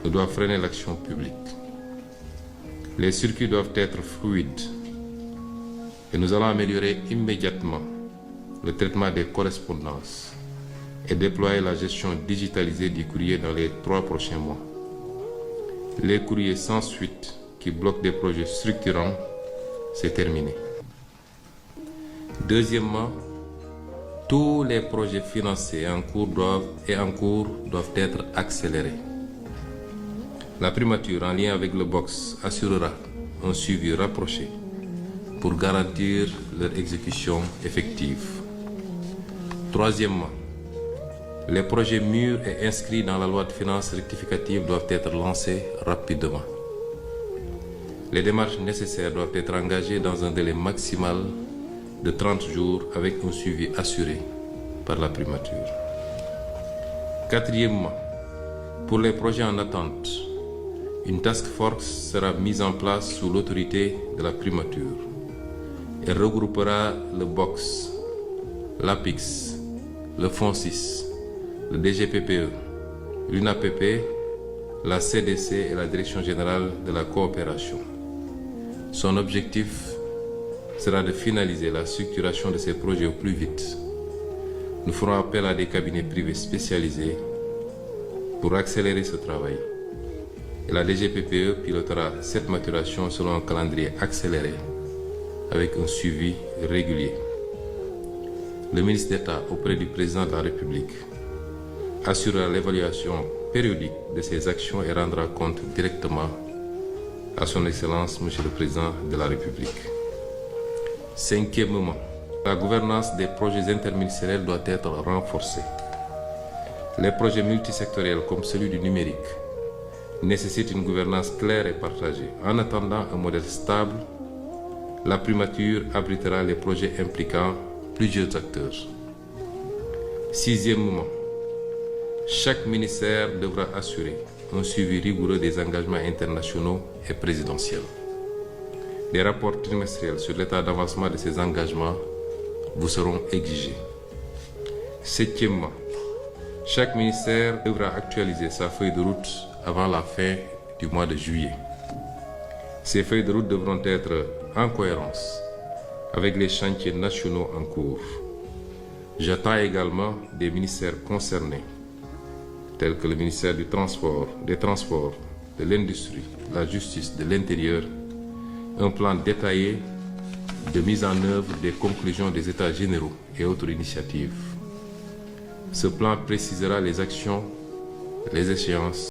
ne doit freiner l'action publique. Les circuits doivent être fluides et nous allons améliorer immédiatement le traitement des correspondances et déployer la gestion digitalisée du courrier dans les 3 prochains mois. Les courriers sans suite qui bloquent des projets structurants, c'est terminé. Deuxièmement, tous les projets financés en cours doivent être accélérés. La primature, en lien avec le BOX, assurera un suivi rapproché pour garantir leur exécution effective. Troisièmement, les projets mûrs et inscrits dans la loi de finances rectificative doivent être lancés rapidement. Les démarches nécessaires doivent être engagées dans un délai maximal de 30 jours avec un suivi assuré par la primature. Quatrièmement, pour les projets en attente, une task force sera mise en place sous l'autorité de la primature. Elle regroupera le BOX, l'APIX, le FONSIS, le DGPPE, l'UNAPP, la CDC et la Direction générale de la coopération. Son objectif sera de finaliser la structuration de ces projets au plus vite. Nous ferons appel à des cabinets privés spécialisés pour accélérer ce travail. Et la DGPPE pilotera cette maturation selon un calendrier accéléré avec un suivi régulier. Le ministre d'État auprès du président de la République assurera l'évaluation périodique de ces actions et rendra compte directement à son Excellence, Monsieur le Président de la République. Cinquièmement, la gouvernance des projets interministériels doit être renforcée. Les projets multisectoriels comme celui du numérique nécessitent une gouvernance claire et partagée. En attendant un modèle stable, la primature abritera les projets impliquant plusieurs acteurs. Sixièmement, chaque ministère devra assurer un suivi rigoureux des engagements internationaux et présidentiels. Des rapports trimestriels sur l'état d'avancement de ces engagements vous seront exigés. Septièmement, chaque ministère devra actualiser sa feuille de route avant la fin du mois de juillet. Ces feuilles de route devront être en cohérence avec les chantiers nationaux en cours. J'attends également des ministères concernés, tels que le ministère des Transports, de l'Industrie, de la Justice, de l'Intérieur, un plan détaillé de mise en œuvre des conclusions des États généraux et autres initiatives. Ce plan précisera les actions, les échéances